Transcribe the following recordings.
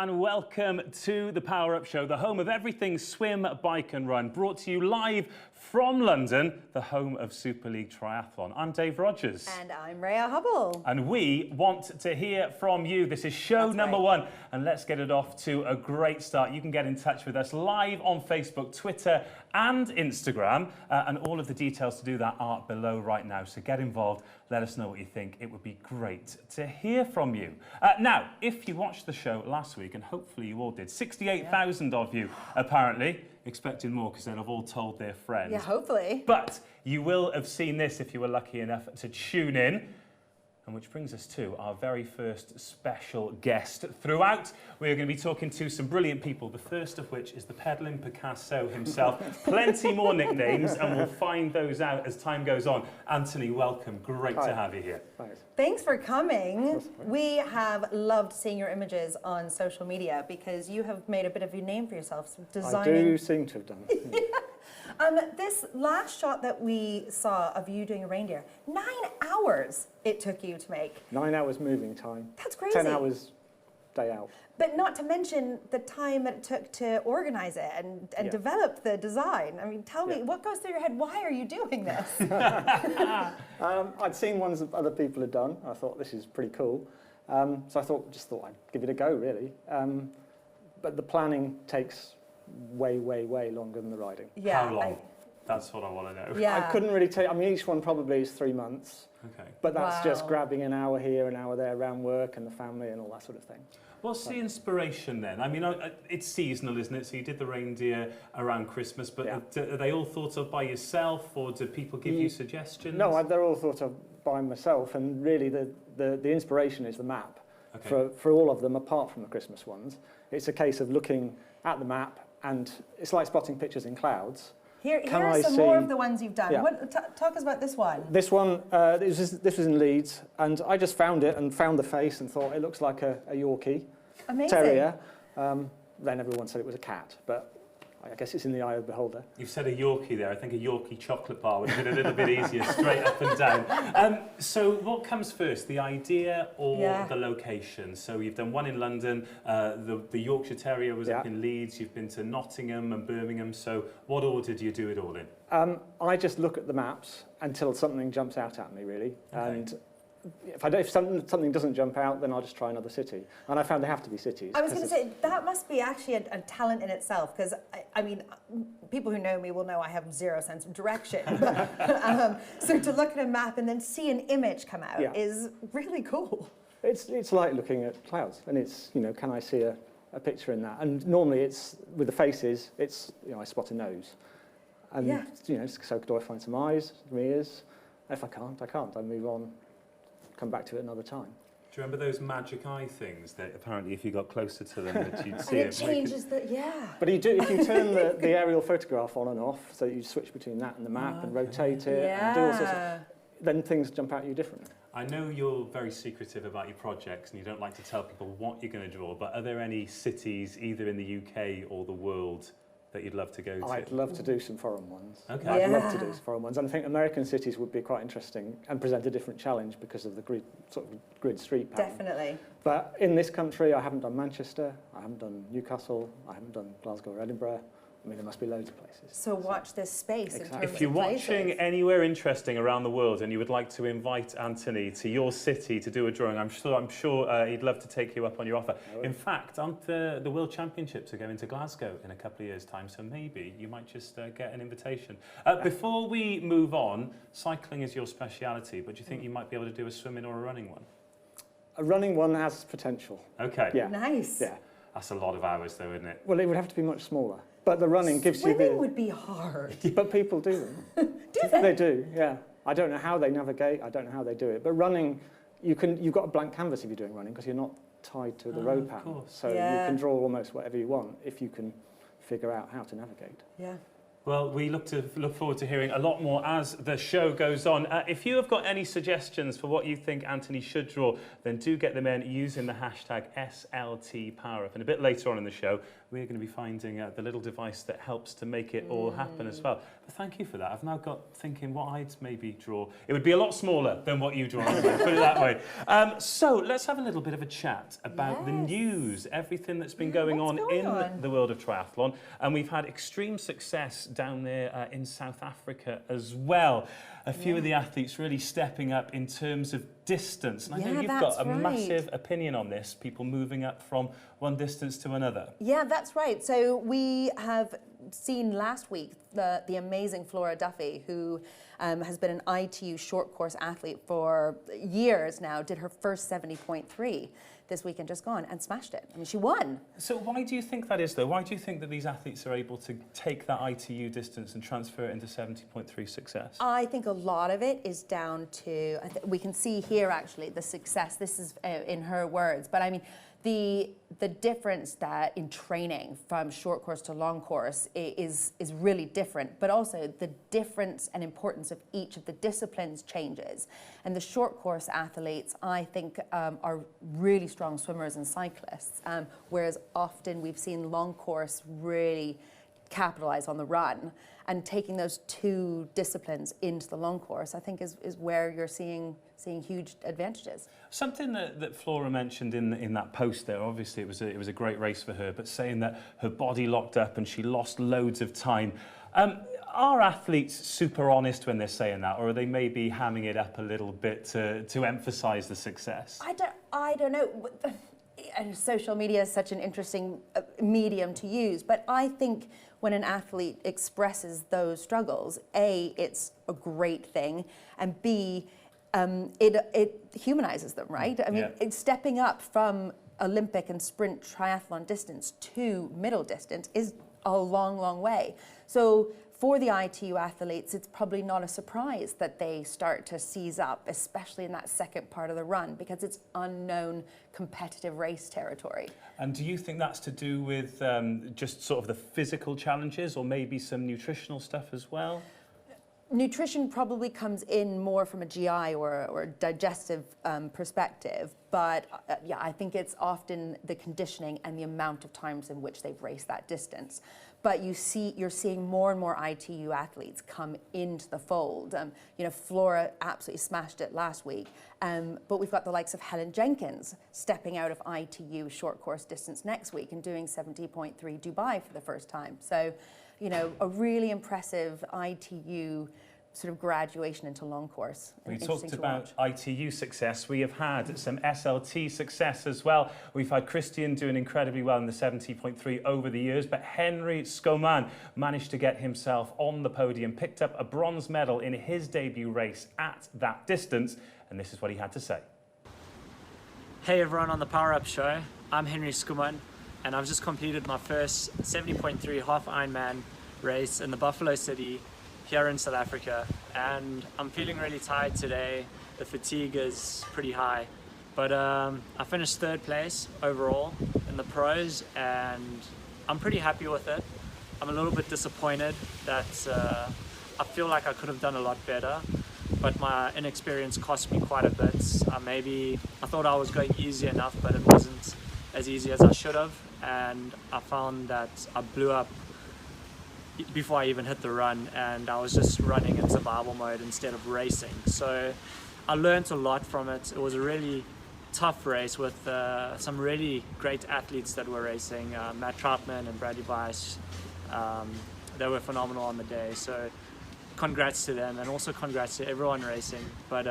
and welcome to the Power Up Show, the home of everything swim, bike and run, brought to you live from London, the home of Super League Triathlon. I'm Dave Rogers. And I'm Raya Hubbell. And we want to hear from you. This is show number one, and let's get it off to a great start. You can get in touch with us live on Facebook, Twitter and Instagram, and all of the details to do that are below right now. So get involved, let us know what you think. It would be great to hear from you. Now, if you watched the show last week, and hopefully you all did, 68,000 of you apparently, expecting more because they'll have all told their friends. Yeah, hopefully. But you will have seen this if you were lucky enough to tune in. And which brings us to our very first special guest. Throughout, we're going to be talking to some brilliant people, the first of which is the peddling Picasso himself. Plenty more nicknames, and we'll find those out as time goes on. Anthony, welcome. Great to have you here. Thanks for coming. We have loved seeing your images on social media because you have made a bit of a name for yourself. Designing. I do seem to have done. This last shot that we saw of you doing a reindeer, 9 hours it took you to make. 9 hours moving time. That's crazy. 10 hours day out. But not to mention the time that it took to organize it and develop the design. I mean, tell me, what goes through your head? Why are you doing this? I'd seen ones that other people had done. I thought, this is pretty cool. So I just thought I'd give it a go, really. But the planning takes way longer than the riding. Yeah. How long? That's what I want to know. Yeah. I couldn't really tell. I mean, each one probably is 3 months. Okay. But that's just grabbing an hour here, an hour there, around work and the family and all that sort of thing. What's the inspiration then? I mean, it's seasonal, isn't it? So you did the reindeer around Christmas, but are they all thought of by yourself, or do people give you suggestions? No, they're all thought of by myself, and really the inspiration is the map. Okay. For all of them, apart from the Christmas ones. It's a case of looking at the map, and it's like spotting pictures in clouds. Here are some more of the ones you've done. Yeah. Talk us about this one. This one, this was in Leeds, and I just found it and found the face and thought it looks like a Yorkie Terrier. Then everyone said it was a cat, but I guess it's in the eye of the beholder. You've said a Yorkie there. I think a Yorkie chocolate bar would have been a little bit easier, straight up and down. So what comes first, the idea or the location? So you've done one in London, the Yorkshire Terrier was up in Leeds, you've been to Nottingham and Birmingham, so what order do you do it all in? I just look at the maps until something jumps out at me, really. Okay. And if something doesn't jump out, then I'll just try another city. And I found they have to be cities. I was going to say, that must be actually a talent in itself, because, I mean, people who know me will know I have zero sense of direction. So to look at a map and then see an image come out is really cool. It's like looking at clouds, and it's, you know, can I see a picture in that? And normally it's, with the faces, it's, you know, I spot a nose. And, you know, so do I find some eyes, some ears? If I can't, I can't. I move on. Come back to it another time. Do you remember those magic eye things that apparently if you got closer to them that you'd see it changes the, But if you turn the aerial photograph on and off, so you switch between that and the map and rotate it and do all sorts of, then things jump out at you differently. I know you're very secretive about your projects and you don't like to tell people what you're going to draw, but are there any cities either in the UK or the world that you'd love to go to? I'd love to do some foreign ones. Okay. I'd love to do some foreign ones. And I think American cities would be quite interesting and present a different challenge because of the grid street pattern. Definitely. But in this country, I haven't done Manchester, I haven't done Newcastle, I haven't done Glasgow or Edinburgh. I mean, there must be loads of plases. So watch this space in terms of places. If you're watching anywhere interesting around the world and you would like to invite Anthony to your city to do a drawing, I'm sure he'd love to take you up on your offer. In fact, aren't the World Championships are going to Glasgow in a couple of years' time, so maybe you might just get an invitation. Before we move on, cycling is your speciality, but do you think you might be able to do a swimming or a running one? A running one has potential. Okay. Yeah. Nice. Yeah. That's a lot of hours, though, isn't it? Well, it would have to be much smaller. But the running gives you the... Swimming would be hard. But people do them. Do they? They do, yeah. I don't know how they navigate. I don't know how they do it. But running, you've got a blank canvas if you're doing running because you're not tied to the road pattern. So you can draw almost whatever you want if you can figure out how to navigate. Yeah. Well, we look forward to hearing a lot more as the show goes on. If you have got any suggestions for what you think Anthony should draw, then do get them in using the hashtag SLTPowerUp. And a bit later on in the show, we're going to be finding the little device that helps to make it all happen as well. But thank you for that. I've now got thinking what I'd maybe draw. It would be a lot smaller than what you draw, put it that way. So let's have a little bit of a chat about the news, everything that's been going on in the world of triathlon. And we've had extreme success down there in South Africa as well. A few of the athletes really stepping up in terms of distance. And I know you've got a massive opinion on this, people moving up from one distance to another. Yeah, that's right. So we have seen last week the amazing Flora Duffy, who has been an ITU short course athlete for years now, did her first 70.3 this weekend just gone and smashed it. I mean, she won. So why do you think that is, though? Why do you think that these athletes are able to take that ITU distance and transfer it into 70.3 success? I think a lot of it is down to, we can see here actually the success. This is in her words, but I mean, the difference that in training from short course to long course is really different, but also the difference and importance of each of the disciplines changes. And the short course athletes, I think, are really strong swimmers and cyclists, whereas often we've seen long course really capitalize on the run. And taking those two disciplines into the long course, I think, is where you're seeing huge advantages. Something that Flora mentioned in that post there, obviously it was a great race for her, but saying that her body locked up and she lost loads of time. Are athletes super honest when they're saying that, or are they maybe hamming it up a little bit to emphasize the success? I don't know. And social media is such an interesting medium to use, but I think when an athlete expresses those struggles, A, it's a great thing, and B, it humanizes them, right? I mean, it's stepping up from Olympic and sprint triathlon distance to middle distance is a long, long way. So for the ITU athletes, it's probably not a surprise that they start to seize up, especially in that second part of the run, because it's unknown competitive race territory. And do you think that's to do with just sort of the physical challenges, or maybe some nutritional stuff as well? Nutrition probably comes in more from a GI or a digestive perspective, but yeah, I think it's often the conditioning and the amount of times in which they've raced that distance. But you're seeing more and more ITU athletes come into the fold. You know, Flora absolutely smashed it last week, but we've got the likes of Helen Jenkins stepping out of ITU short course distance next week and doing 70.3 Dubai for the first time. So, you know, a really impressive ITU sort of graduation into long course. We talked about ITU success. We have had some SLT success as well. We've had Christian doing incredibly well in the 70.3 over the years, but Henry Skoman managed to get himself on the podium, picked up a bronze medal in his debut race at that distance, and this is what he had to say. Hey everyone on the Power Up Show, I'm Henry Skoman, and I've just completed my first 70.3 half Ironman race in the Buffalo City here in South Africa, and I'm feeling really tired today. The fatigue is pretty high, but I finished third place overall in the pros, and I'm pretty happy with it. I'm a little bit disappointed that I feel like I could have done a lot better, but my inexperience cost me quite a bit. I thought I was going easy enough, but it wasn't as easy as I should have, and I found that I blew up before I even hit the run, and I was just running in survival mode instead of racing. So I learned a lot from it. It was a really tough race with some really great athletes that were racing, Matt Troutman and Bradley Weiss. They were phenomenal on the day, so congrats to them, and also congrats to everyone racing. But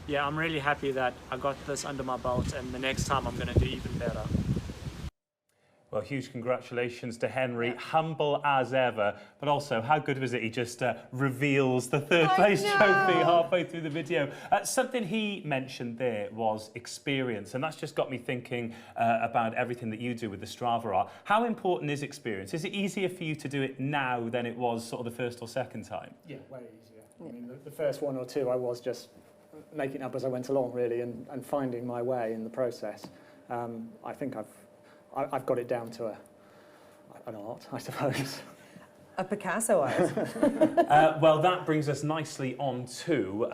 yeah, I'm really happy that I got this under my belt, and the next time I'm going to do even better. Well, huge congratulations to Henry, humble as ever, but also how good was it? He just reveals the third place trophy halfway through the video. Something he mentioned there was experience, and that's just got me thinking about everything that you do with the Strava art. How important is experience? Is it easier for you to do it now than it was sort of the first or second time? Yeah, way easier. I mean, the first one or two I was just making up as I went along, really, and finding my way in the process. I think I've got it down to an art, I suppose. A Picasso art. Well, that brings us nicely on to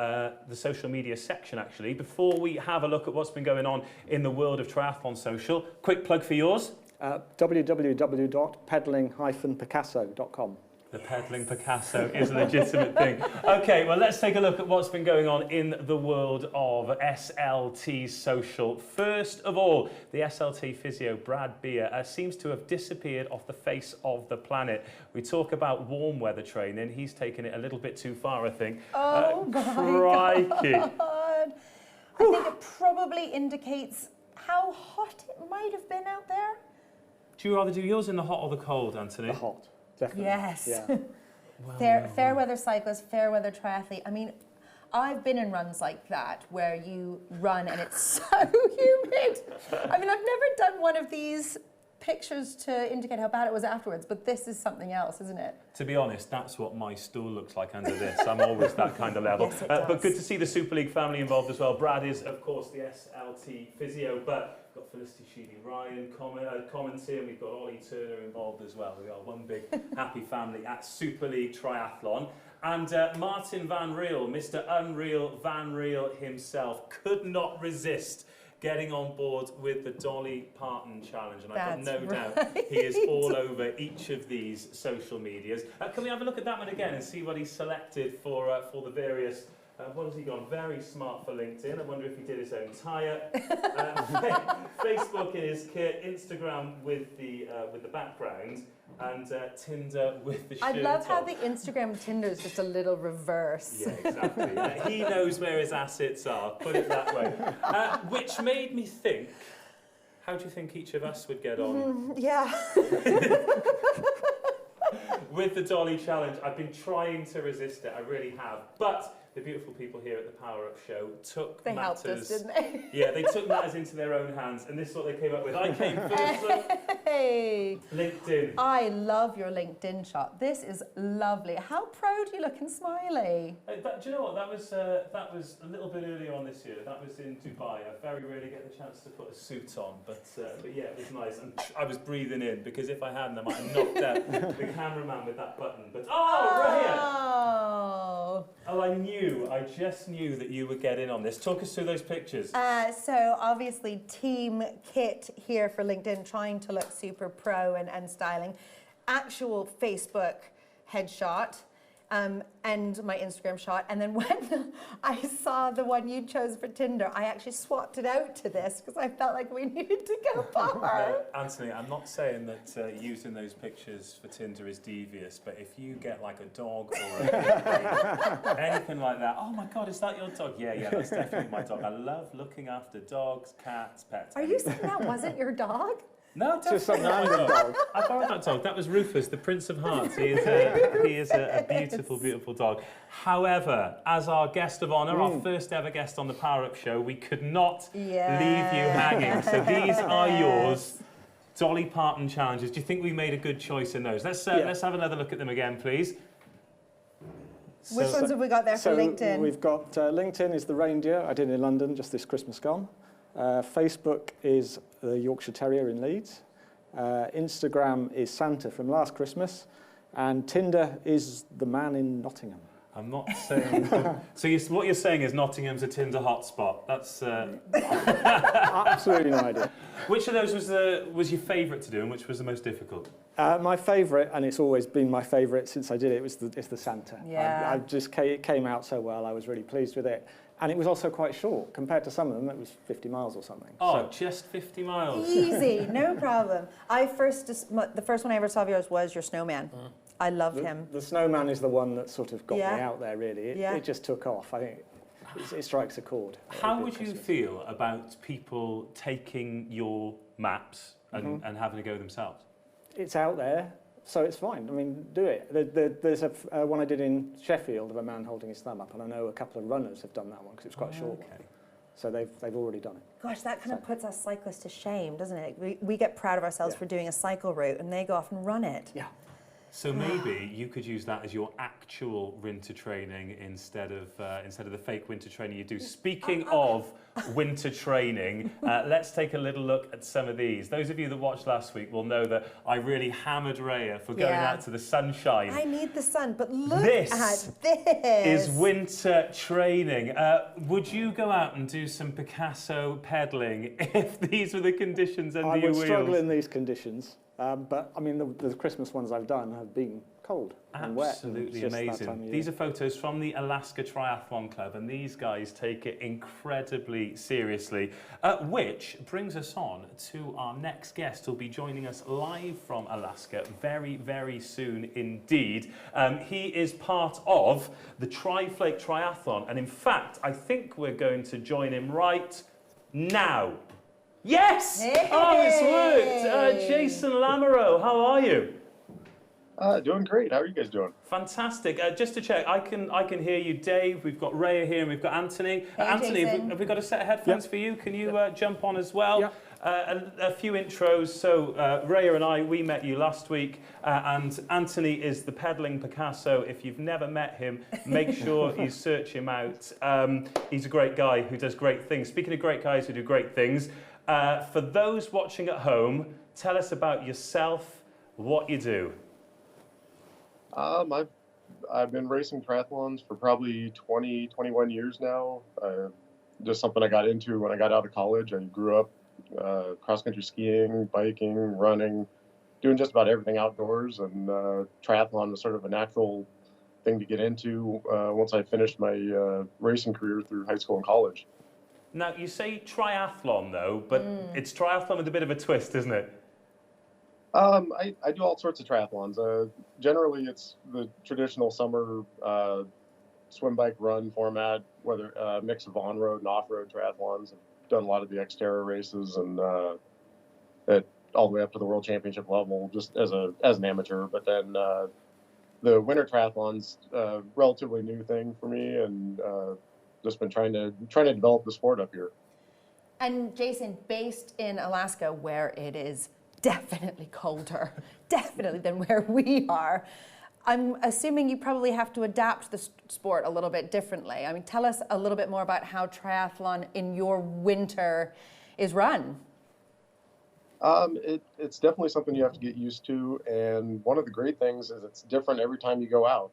the social media section, actually. Before we have a look at what's been going on in the world of triathlon social, quick plug for yours. www.peddling-picasso.com. The peddling Picasso is a legitimate thing. Okay, well, let's take a look at what's been going on in the world of SLT social. First of all, the SLT physio, Brad Beer, seems to have disappeared off the face of the planet. We talk about warm weather training. He's taken it a little bit too far, I think. Oh, my crikey. God. I think it probably indicates how hot it might have been out there. Do you rather do yours in the hot or the cold, Anthony? The hot, definitely. Yes. Yeah. Fair weather cyclist, fair weather triathlete. I mean, I've been in runs like that where you run and it's so humid. I mean, I've never done one of these pictures to indicate how bad it was afterwards, but this is something else, isn't it? To be honest, that's what my stool looks like under this. I'm always that kind of level. Yes, it But good does. to see the Super League family involved as well. Brad is, of course, the SLT physio, but we've got Felicity Sheedy Ryan commenting, and we've got Ollie Turner involved as well. We are one big happy family at Super League Triathlon. And Martin Van Riel, Mr. Unreal Van Riel himself, could not resist getting on board with the Dolly Parton challenge, and I've got no doubt he is all over each of these social medias. Can we have a look at that one again and see what he's selected for the various? What has he gone? Very smart for LinkedIn. I wonder if he did his own tyre. Facebook in his kit, Instagram with the background, and Tinder with the shirt. I love how on. the Instagram and Tinder is just a little reverse. Yeah, exactly. He knows where his assets are, put it that way. Which made me think, how do you think each of us would get on Yeah. with the Dolly Challenge? I've been trying to resist it, I really have. But the beautiful people here at the Power Up Show took They matters. helped us, didn't they? Yeah, they took matters into their own hands, and this is what they came up with. I came first. Hey. LinkedIn. I love your LinkedIn shot. This is lovely. How proud you look and smiley. Do you know what? That was a little bit earlier on this year. That was in Dubai. I very rarely get the chance to put a suit on, but yeah, it was nice. And I was breathing in, because if I hadn't, I might have knocked out the cameraman with that button. But Raya! Oh, I just knew that you would get in on this. Talk us through those pictures. So obviously Team Kit here for LinkedIn, trying to look super pro and styling. Actual Facebook headshot. And my Instagram shot. And then when I saw the one you chose for Tinder, I actually swapped it out to this because I felt like we needed to go far. Anthony, I'm not saying that using those pictures for Tinder is devious, but if you get like a dog or anything like that, oh my God, is that your dog? Yeah, that's definitely my dog. I love looking after dogs, cats, pets. Are you saying that wasn't your dog? No, Just some random dog. I borrowed that dog. That was Rufus, the Prince of Hearts. He is a beautiful, beautiful dog. However, as our guest of honour, our first ever guest on the Power Up Show, we could not leave you hanging. So these are yours. Dolly Parton challenges. Do you think we made a good choice in those? Let's have another look at them again, please. Which ones have we got there for LinkedIn? We've got LinkedIn is the reindeer I did in London just this Christmas gone. Facebook is the Yorkshire Terrier in Leeds. Instagram is Santa from last Christmas. And Tinder is the man in Nottingham. I'm not saying... So what you're saying is Nottingham's a Tinder hotspot. That's... Absolutely no idea. Which of those was your favourite to do, and which was the most difficult? My favourite, and it's always been my favourite since I did it, is the Santa. Yeah. It came out so well. I was really pleased with it. And it was also quite short. Compared to some of them, it was 50 miles or something. Oh, so. Just 50 miles. Easy, no problem. The first one I ever saw of yours was your snowman. I loved him. The snowman is the one that sort of got me out there, really. It just took off. I think it strikes a chord. How would you feel about people taking your maps and having to go themselves? It's out there, so it's fine. I mean, do it. There's one I did in Sheffield of a man holding his thumb up, and I know a couple of runners have done that one because it's quite short. Okay. So they've already done it. Gosh, that kind of puts us cyclists to shame, doesn't it? We get proud of ourselves for doing a cycle route, and they go off and run it. Yeah. So maybe you could use that as your actual winter training instead of the fake winter training you do. Speaking of winter training, let's take a little look at some of these. Those of you that watched last week will know that I really hammered Raya for going out to the sunshine. I need the sun, but look at This is winter training. Would you go out and do some Picasso peddling if these were the conditions under your wheels? I would struggle in these conditions. But I mean, the Christmas ones I've done have been cold and wet. Absolutely amazing. These are photos from the Alaska Triathlon Club, and these guys take it incredibly seriously. Which brings us on to our next guest, who'll be joining us live from Alaska very, very soon indeed. He is part of the Tri-Flake Triathlon, and in fact, I think we're going to join him right now. Yes! Hey! Oh, it's worked. Jason Lamoureux, how are you? Doing great. How are you guys doing? Fantastic. Just to check, I can hear you, Dave. We've got Raya here, and we've got Anthony. Hey, Anthony, Jason. have we got a set of headphones for you? Can you jump on as well? Yep. A few intros. So Raya and I, we met you last week, and Anthony is the peddling Picasso. If you've never met him, make sure you search him out. He's a great guy who does great things. Speaking of great guys who do great things, for those watching at home, tell us about yourself, what you do. I've been racing triathlons for probably 21 years now. Just something I got into when I got out of college. I grew up cross-country skiing, biking, running, doing just about everything outdoors, and triathlon was sort of a natural thing to get into once I finished my racing career through high school and college. Now, you say triathlon, though, but it's triathlon with a bit of a twist, isn't it? I do all sorts of triathlons. Generally, it's the traditional summer swim, bike, run format, whether a mix of on-road and off-road triathlons. I've done a lot of the Xterra races and all the way up to the World Championship level, just as an amateur. But then the winter triathlon's a relatively new thing for me, and just been trying to develop the sport up here. And Jason, based in Alaska, where it is definitely colder, definitely than where we are, I'm assuming you probably have to adapt the sport a little bit differently. I mean, tell us a little bit more about how triathlon in your winter is run. It's definitely something you have to get used to, and one of the great things is it's different every time you go out.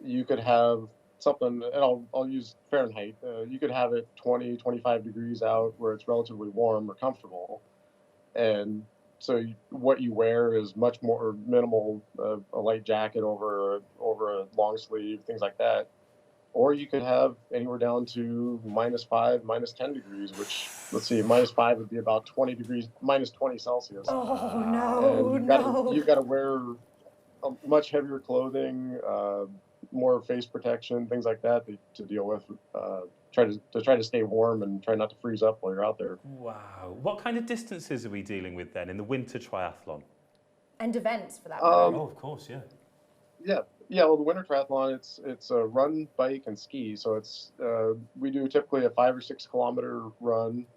You could have something, and I'll use Fahrenheit. You could have it 20, 25 degrees out where it's relatively warm or comfortable, and so what you wear is much more minimal, a light jacket over a long sleeve, things like that. Or you could have anywhere down to -5, -10 degrees, which, let's see, -5 would be about 20 degrees, -20 Celsius. Oh, no, and you've got to wear much heavier clothing, more face protection, things like that to deal with. Try to stay warm and try not to freeze up while you're out there. Wow. What kind of distances are we dealing with then in the winter triathlon? And events, for that matter. Oh, of course, yeah. Yeah. Well, the winter triathlon, it's a run, bike, and ski. So it's we do typically a 5 or 6 kilometer run.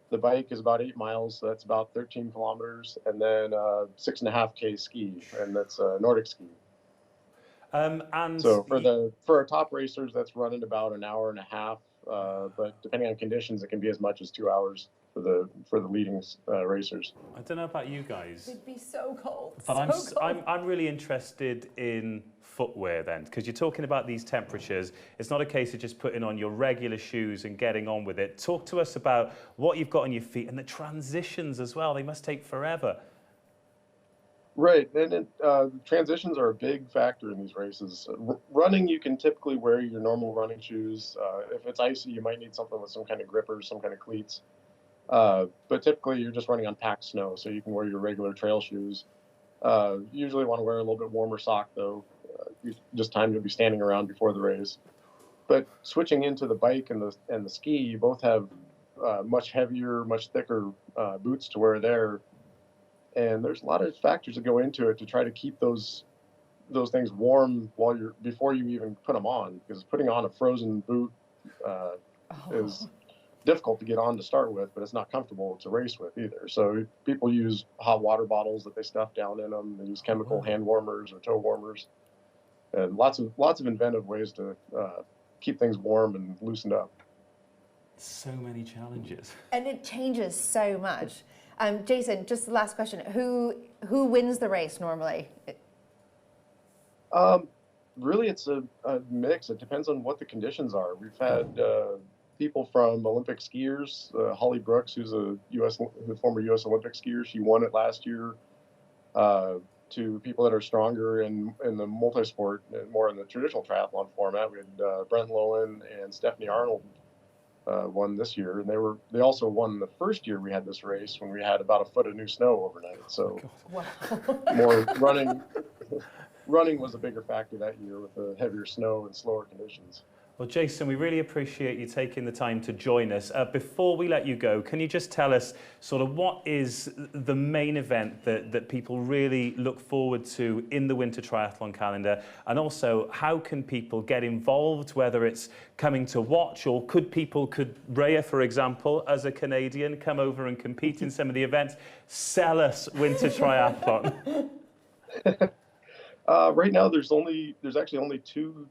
The bike is about 8 miles, so that's about 13 kilometers, and then 6.5K ski, and that's Nordic ski. And so for our top racers, that's running about an hour and a half. But depending on conditions, it can be as much as 2 hours for the leading racers. I don't know about you guys. It'd be so cold. But I'm really interested in footwear then, because you're talking about these temperatures. It's not a case of just putting on your regular shoes and getting on with it. Talk to us about what you've got on your feet and the transitions as well. They must take forever. Right, and transitions are a big factor in these races. Running, you can typically wear your normal running shoes. If it's icy, you might need something with some kind of grippers, some kind of cleats. But typically, you're just running on packed snow, so you can wear your regular trail shoes. You usually want to wear a little bit warmer sock, though. Just time you'll be standing around before the race. But switching into the bike and the ski, you both have much heavier, much thicker boots to wear there. And there's a lot of factors that go into it to try to keep those things warm before you even put them on, because putting on a frozen boot is difficult to get on to start with, but it's not comfortable to race with either. So people use hot water bottles that they stuff down in them. They use chemical hand warmers or toe warmers, and lots of inventive ways to keep things warm and loosened up. So many challenges. And it changes so much. Jason, just the last question: Who wins the race normally? Really, it's a mix. It depends on what the conditions are. We've had people from Olympic skiers, Holly Brooks, who's a former U.S. Olympic skier. She won it last year. To people that are stronger in the multi-sport, more in the traditional triathlon format, we had Brent Lowen and Stephanie Arnold won this year, and they also won the first year we had this race when we had about a foot of new snow overnight. So more running was a bigger factor that year with the heavier snow and slower conditions. Well, Jason, we really appreciate you taking the time to join us. Before we let you go, can you just tell us sort of what is the main event that people really look forward to in the winter triathlon calendar? And also, how can people get involved, whether it's coming to watch, or could Raya, for example, as a Canadian, come over and compete in some of the events? Sell us winter triathlon. Right now, there's actually only 2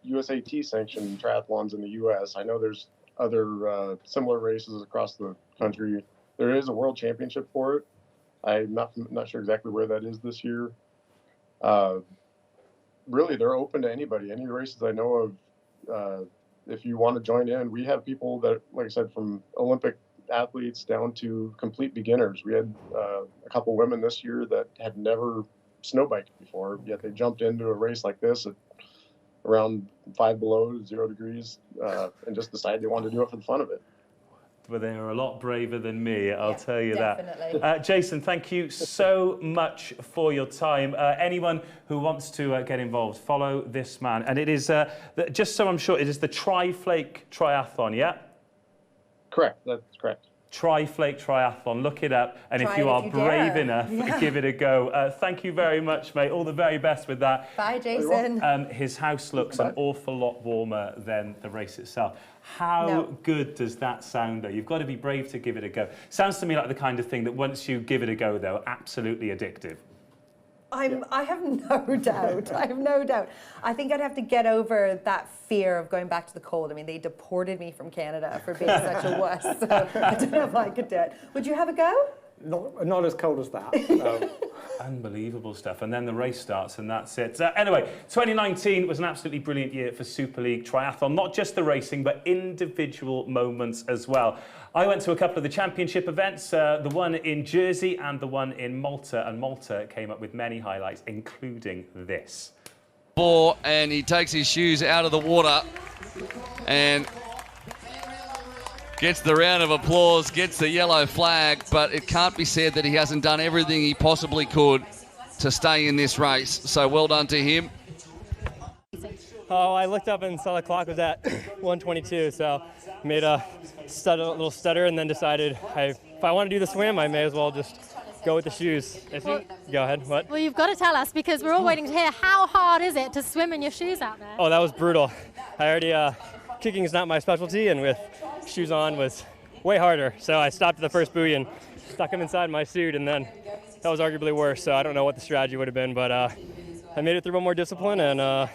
USAT sanctioned triathlons in the U.S. I know there's other similar races across the country. There is a world championship for it. I'm not sure exactly where that is this year. Really, they're open to anybody. Any races I know of, if you want to join in, we have people that, like I said, from Olympic athletes down to complete beginners. We had a couple women this year that had never snowbiked before, yet they jumped into a race like this at around 5 below 0 degrees and just decided they wanted to do it for the fun of it. Well, they are a lot braver than me, I'll tell you definitely. that. Jason, thank you so much for your time. Anyone who wants to get involved, follow this man. And it is, just so I'm sure, it is the Tri-Flake Triathlon, yeah? Correct, that's correct. Tri-Flake Triathlon, look it up, and if you are brave enough, give it a go. Thank you very much, mate. All the very best with that. Bye, Jason. His house looks an awful lot warmer than the race itself. How good does that sound, though? You've got to be brave to give it a go. Sounds to me like the kind of thing that once you give it a go, though, absolutely addictive. I have no doubt. I have no doubt. I think I'd have to get over that fear of going back to the cold. I mean, they deported me from Canada for being such a wuss, so I don't know if I could do it. Would you have a go? Not as cold as that. No. Unbelievable stuff. And then the race starts, and that's it. Anyway, 2019 was an absolutely brilliant year for Super League Triathlon. Not just the racing, but individual moments as well. I went to a couple of the championship events, the one in Jersey and the one in Malta, and Malta came up with many highlights, including this. And he takes his shoes out of the water and gets the round of applause, gets the yellow flag, but it can't be said that he hasn't done everything he possibly could to stay in this race. So well done to him. Oh, I looked up and saw the clock was at 1:22, so made a little stutter and then decided if I want to do the swim, I may as well just go with the shoes. Go ahead, what? Well, you've got to tell us, because we're all waiting to hear, how hard is it to swim in your shoes out there? Oh, that was brutal. I already, kicking is not my specialty, and with shoes on was way harder. So I stopped at the first buoy and stuck them inside my suit, and then that was arguably worse. So I don't know what the strategy would have been, but I made it through with more discipline, and I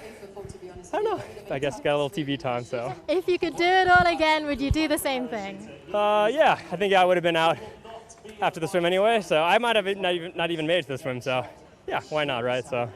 don't know, I guess got a little TV time, so. If you could do it all again, would you do the same thing? Yeah, I think I would have been out after the swim anyway, so I might have not even made it to the swim, so yeah, why not, right? So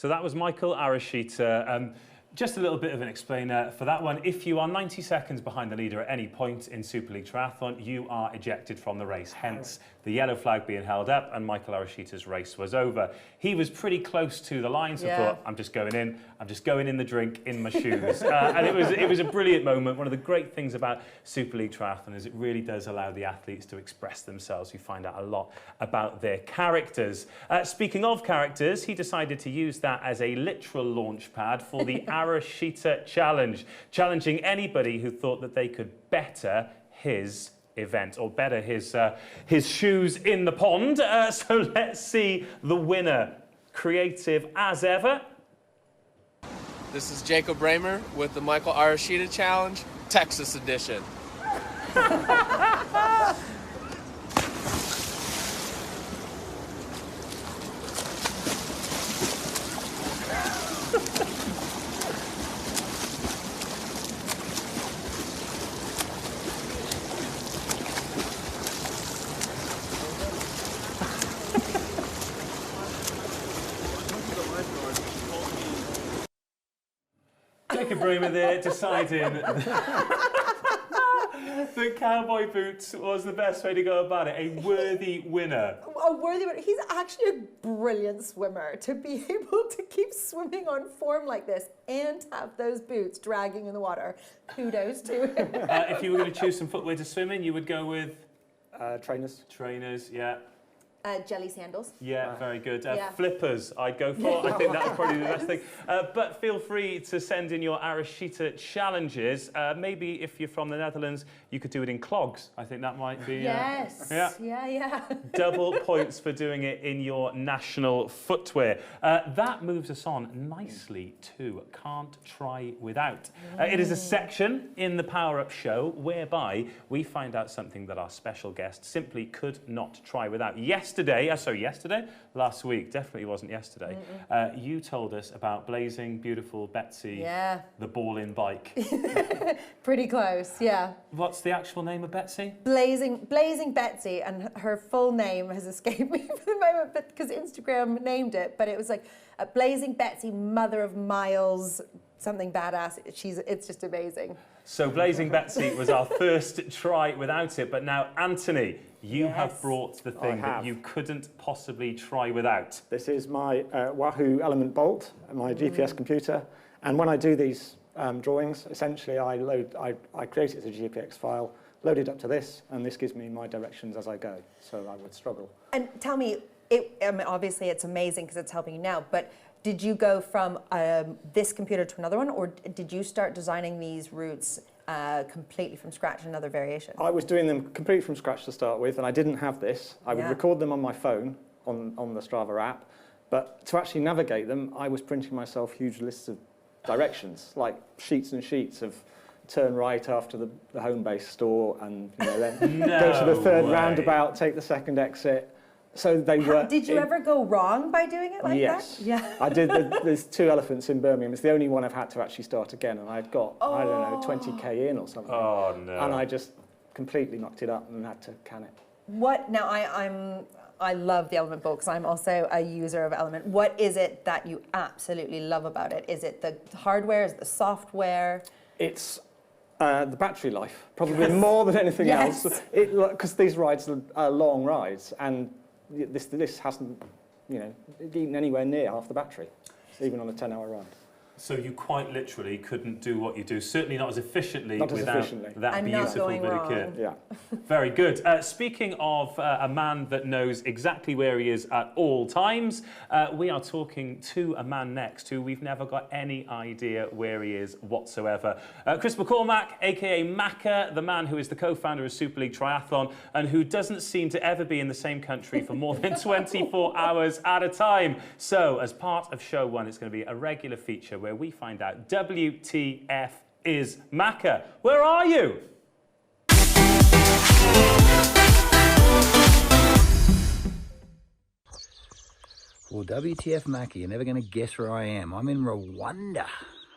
that was Michael Arashita. Just a little bit of an explainer for that one. If you are 90 seconds behind the leader at any point in Super League Triathlon, you are ejected from the race, hence the yellow flag being held up, and Michael Arashita's race was over. He was pretty close to the line, so thought, I'm just going in the drink in my shoes. And it was a brilliant moment. One of the great things about Super League Triathlon is it really does allow the athletes to express themselves. You find out a lot about their characters. Speaking of characters, he decided to use that as a literal launch pad for the Arashita Challenge, challenging anybody who thought that they could better his event, or better his shoes in the pond. So let's see the winner. Creative as ever. This is Jacob Raymer with the Michael Arashida Challenge, Texas edition. Jacob Bremer there deciding that cowboy boots was the best way to go about it. A worthy winner. A worthy winner. He's actually a brilliant swimmer. To be able to keep swimming on form like this and have those boots dragging in the water, kudos to him. If you were going to choose some footwear to swim in, you would go with? Trainers. Trainers, yeah. Jelly sandals. Yeah, very good. Yeah. Flippers, I'd go for. I think that's probably the best thing. But feel free to send in your Arashita challenges. Maybe if you're from the Netherlands, you could do it in clogs. I think that might be... Yes. Yeah. Double points for doing it in your national footwear. That moves us on nicely to Can't Try Without. It is a section in the Power Up show whereby we find out something that our special guest simply could not try without. Last week, definitely wasn't yesterday. You told us about Blazing Beautiful Betsy, the ball-in bike. Pretty close, yeah. What's the actual name of Betsy? Blazing Betsy, and her full name has escaped me for the moment, but because Instagram named it, but it was like Blazing Betsy, mother of Miles, something badass. It's just amazing. So Blazing Betsy was our first try without it, but now Anthony, you have brought the thing that you couldn't possibly try without. This is my Wahoo Element Bolt, my GPS computer, and when I do these drawings, essentially I create it as a GPX file, load it up to this, and this gives me my directions as I go, so I would struggle. And tell me, obviously it's amazing because it's helping you now, but did you go from this computer to another one, or did you start designing these routes completely from scratch, another variation? I was doing them completely from scratch to start with, and I didn't have this. I would record them on my phone, on the Strava app, but to actually navigate them, I was printing myself huge lists of directions, like sheets and sheets of turn right after the home base store, and then go to the third roundabout, take the second exit. So they were. Did you ever go wrong by doing it like that? Yeah. I did. There's 2 elephants in Birmingham. It's the only one I've had to actually start again, and I'd got I don't know 20k in or something. Oh no! And I just completely knocked it up and had to can it. What now? I love the Element Bolt because I'm also a user of Element. What is it that you absolutely love about it? Is it the hardware? Is it the software? It's the battery life, probably more than anything else. Because these rides are long rides, and this hasn't, eaten anywhere near half the battery, even on a 10-hour ride. So you quite literally couldn't do what you do, certainly not as efficiently without that beautiful bit of kit. Yeah. Very good. Speaking of a man that knows exactly where he is at all times, we are talking to a man next who we've never got any idea where he is whatsoever. Chris McCormack, aka Macca, the man who is the co-founder of Super League Triathlon and who doesn't seem to ever be in the same country for more than 24 hours at a time. So as part of show 1, it's going to be a regular feature where we find out WTF is Macca. Where are you? Well, WTF Macca, you're never going to guess where I am. I'm in Rwanda,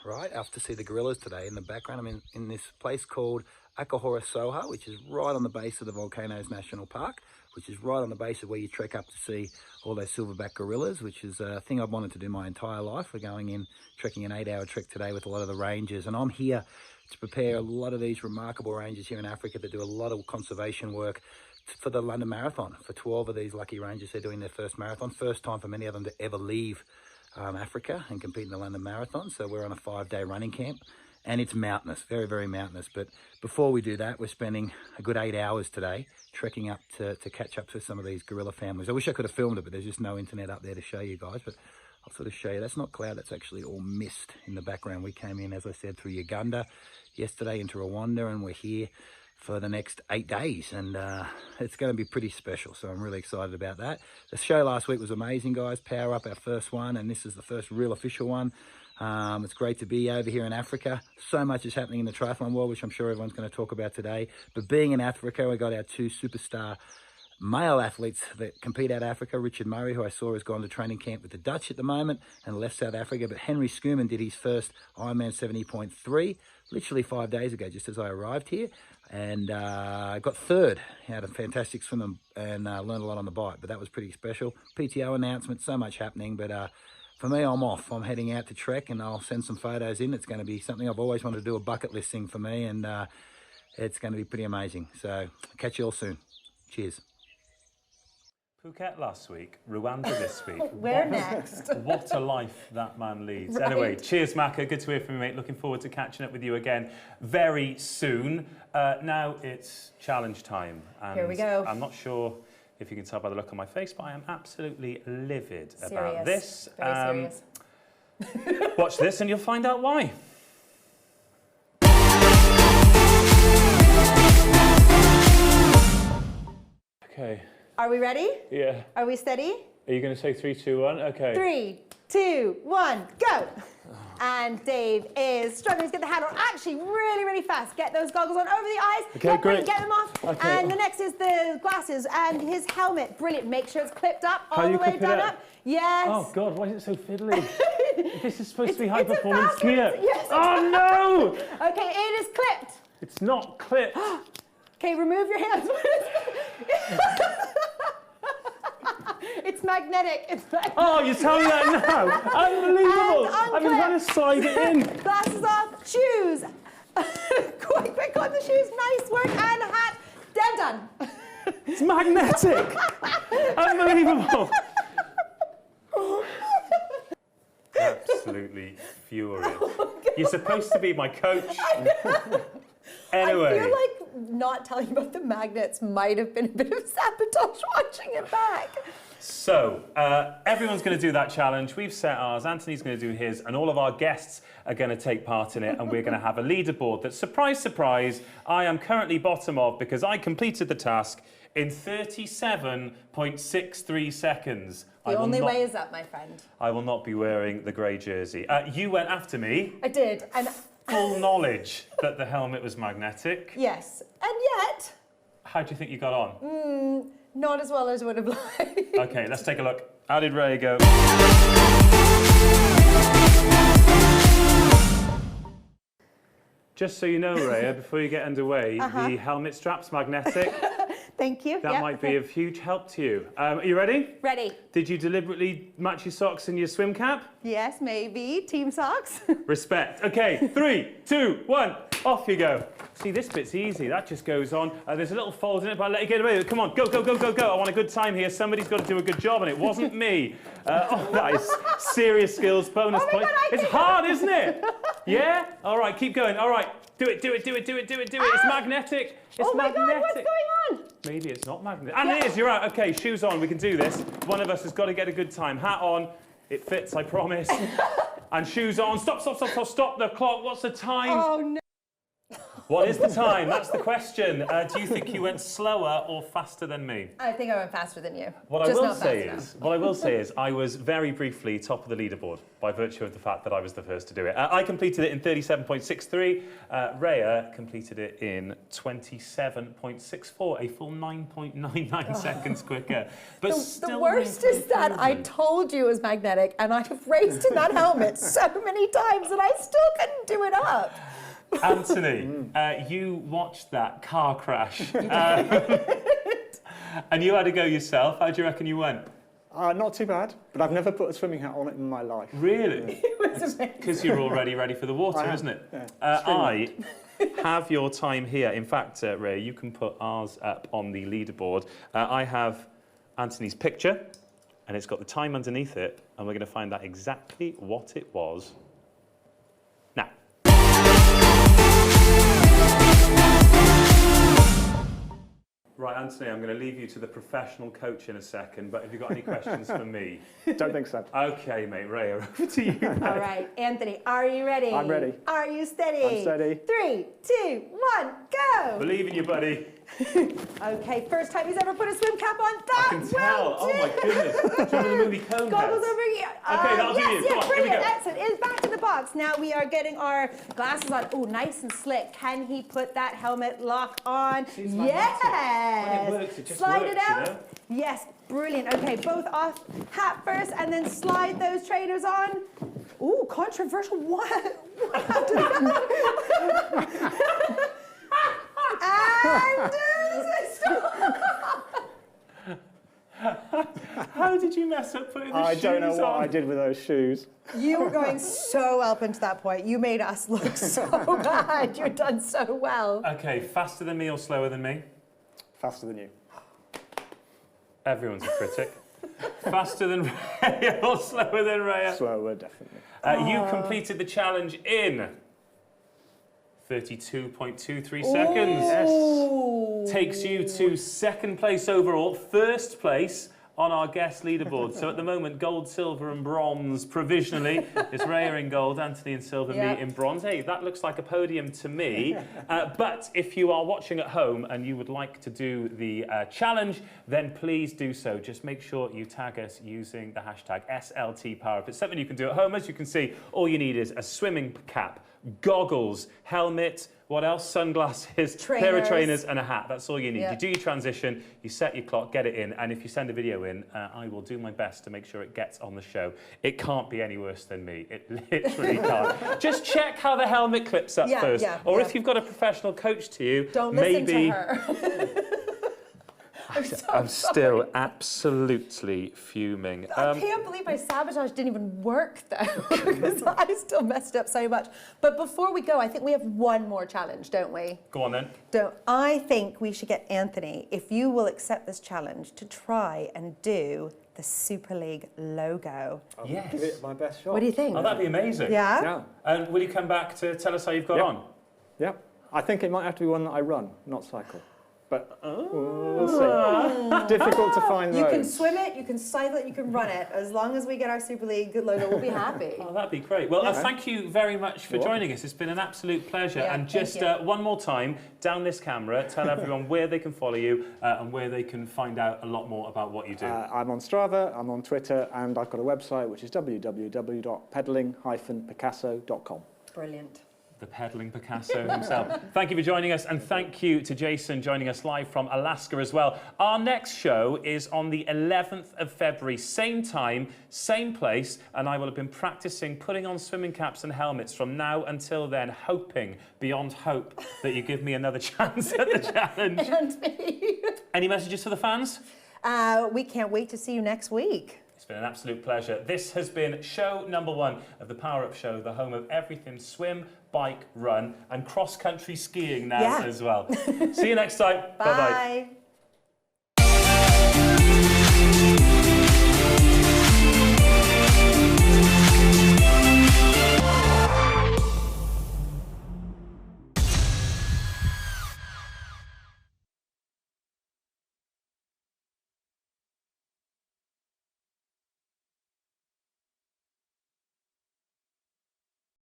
right? Off to see the gorillas today. In the background, I'm in this place called Akahora Soha, which is right on the base of the Volcanoes National Park, which is right on the base of where you trek up to see all those silverback gorillas, which is a thing I've wanted to do my entire life. We're going in, trekking an 8-hour trek today with a lot of the rangers, and I'm here to prepare a lot of these remarkable rangers here in Africa that do a lot of conservation work for the London Marathon. For 12 of these lucky rangers, they're doing their first marathon. First time for many of them to ever leave Africa and compete in the London Marathon. So we're on a 5-day running camp. And it's mountainous, very, very mountainous. But before we do that, we're spending a good 8 hours today trekking up to catch up to some of these gorilla families. I wish I could have filmed it, but there's just no internet up there to show you guys. But I'll sort of show you. That's not cloud, that's actually all mist in the background. We came in, as I said, through Uganda yesterday into Rwanda, and we're here for the next 8 days, and it's going to be pretty special, so I'm really excited about that. The show last week was amazing, guys. Power Up, our first one, and this is the first real official one. It's great to be over here in Africa. So much is happening in the triathlon world, which I'm sure everyone's going to talk about today. But being in Africa, we got our 2 superstar male athletes that compete out of Africa. Richard Murray, who I saw has gone to training camp with the Dutch at the moment and left South Africa. But Henry Schoeman did his first Ironman 70.3 literally 5 days ago, just as I arrived here. And got third. He had a fantastic swim and learned a lot on the bike, but that was pretty special. PTO announcement, so much happening. But for me, I'm off. I'm heading out to trek, and I'll send some photos in. It's going to be something I've always wanted to do, a bucket list thing for me, and it's going to be pretty amazing. So catch you all soon. Cheers. Phuket last week, Rwanda this week. Where next? What a life that man leads. Right. Anyway, cheers, Macca. Good to hear from you, mate. Looking forward to catching up with you again very soon. Now it's challenge time. And here we go. I'm not sure if you can tell by the look on my face, but I am absolutely livid serious. about this. Very serious. Watch this and you'll find out why. Okay. Are we ready? Yeah. Are we steady? Are you going to say 3, 2, 1? Okay. 3, 2, 1, go! And Dave is struggling to get the handle actually really, really fast. Get those goggles on over the eyes. Okay, great. Get them off. Okay. And the next is the glasses and his helmet. Brilliant. Make sure it's clipped up How all you the way clip it down up? up. Yes. Oh, God, why is it so fiddly? This is supposed to be high performance fast gear. one. Yes. Oh, no! Okay, it is clipped. It's not clipped. Okay, remove your hands. It's magnetic. It's magnetic. Oh, you're telling me that now? Unbelievable. I've been trying to slide it in. Glasses off, shoes. Quite quick on the shoes. Nice work. And hat. Then done. It's magnetic. Unbelievable. Absolutely furious. You're supposed to be my coach. Anyway. I feel like not telling you about the magnets might have been a bit of sabotage watching it back. So, everyone's going to do that challenge. We've set ours. Anthony's going to do his, and all of our guests are going to take part in it, and we're going to have a leaderboard that, surprise, surprise, I am currently bottom of because I completed the task in 37.63 seconds. The only way is up, my friend. I will not be wearing the grey jersey. You went after me. I did. And full knowledge that the helmet was magnetic. Yes. And yet... How do you think you got on? Not as well as would have liked. Okay, let's take a look. How did Raya go? Just so you know, Raya, before you get underway, the helmet strap's magnetic. Thank you. That might be of huge help to you. Are you ready? Ready. Did you deliberately match your socks and your swim cap? Yes, maybe. Team socks. Respect. Okay, 3, 2, 1, off you go. See, this bit's easy. That just goes on. There's a little fold in it, but I'll let you get away with it. Come on, go, go, go, go, go. I want a good time here. Somebody's got to do a good job, and it wasn't me. Oh, that is serious skills bonus point. It's hard, isn't it? Yeah? All right, keep going. All right, do it, do it, do it, do it, do it, do it. It's magnetic. It's magnetic. God, what's going on? Maybe it's not magnetic. And it is, you're right. Okay, shoes on, we can do this. One of us has got to get a good time. Hat on, it fits, I promise. And shoes on. Stop, stop, stop, stop, stop the clock. What's the time? Oh, no. What is the time? That's the question. Do you think you went slower or faster than me? I think I went faster than you. What I will say is I was very briefly top of the leaderboard by virtue of the fact that I was the first to do it. I completed it in 37.63. Raya completed it in 27.64, a full 9.99 seconds quicker. But the worst is that I told you it was magnetic, and I have raced in that helmet so many times that I still couldn't do it up. Anthony, you watched that car crash. And you had to go yourself. How do you reckon you went? Not too bad, but I've never put a swimming hat on it in my life. Really? It was amazing. Because you're already ready for the water, isn't it? Yeah. I have your time here. In fact, Ray, you can put ours up on the leaderboard. I have Anthony's picture, and it's got the time underneath it, and we're going to find out exactly what it was now. Right, Anthony, I'm going to leave you to the professional coach in a second, but have you got any questions for me? Don't think so. Okay, mate. Raya, over to you. All right, Anthony, are you ready? I'm ready. Are you steady? I'm steady. 3, 2, 1, go! Believe in you, buddy. Okay, first time he's ever put a swim cap on. That I can tell. Oh my goodness. Do you remember the movie Coneheads? Goggles over here. Okay, that'll do you. Yes, Come on, here we brilliant. go. Excellent. It's back to the box. Now we are getting our glasses on. Oh, nice and slick. Can he put that helmet lock on? Seems Yes. When it works, it just Slide works, it out. you know? Yes, brilliant. Okay, both off. Hat first, and then slide those trainers on. Ooh, controversial. What happened? And how did you mess up putting the shoes on? I don't know what I did with those shoes. you were going so up until that point. You made us look so bad. You've done so well. Okay, faster than me or slower than me? Faster than you. Everyone's a critic. Faster than Raya or slower than Raya? Slower, definitely. You completed the challenge in 32.23 seconds. Yes. Takes you to second place overall, first place on our guest leaderboard. So at the moment, gold, silver and bronze provisionally. It's Raya in gold, Anthony in silver, me in bronze. Hey, that looks like a podium to me. But if you are watching at home and you would like to do the challenge, then please do so. Just make sure you tag us using the hashtag SLTPowerUp. It's something you can do at home. As you can see, all you need is a swimming cap, goggles, helmet, what else? Sunglasses, pair of trainers and a hat. That's all you need. You do your transition, you set your clock, get it in, and if you send a video in, I will do my best to make sure it gets on the show. It can't be any worse than me. It literally can't. Just check how the helmet clips up first. Or if you've got a professional coach to you, don't maybe... listen to her. I'm still absolutely fuming. I can't believe my sabotage didn't even work though, because I still messed up so much. But before we go, I think we have one more challenge, don't we? Go on then. I think we should get Anthony, if you will accept this challenge, to try and do the Super League logo. I'll give it my best shot. What do you think? Oh, that'd be amazing. Yeah? And will you come back to tell us how you've got on? Yeah. I think it might have to be one that I run, not cycle. But we'll see. Difficult to find those. You can swim it, you can cycle it, you can run it. As long as we get our Super League logo, we'll be happy. Oh, that'd be great. Well, thank you very much for joining us. It's been an absolute pleasure. And just one more time, down this camera, tell everyone where they can follow you and where they can find out a lot more about what you do. I'm on Strava, I'm on Twitter, and I've got a website which is www.peddling-picasso.com. Brilliant. The peddling Picasso himself. Thank you for joining us, and thank you to Jason joining us live from Alaska as well. Our next show is on the 11th of February, same time, same place, and I will have been practicing putting on swimming caps and helmets from now until then, hoping beyond hope that you give me another chance at the challenge. And me. Any messages for the fans? We can't wait to see you next week. It's been an absolute pleasure. This has been show number 1 of the Power Up Show, the home of everything swim, bike, run, and cross-country skiing now as well. See you next time. Bye-bye.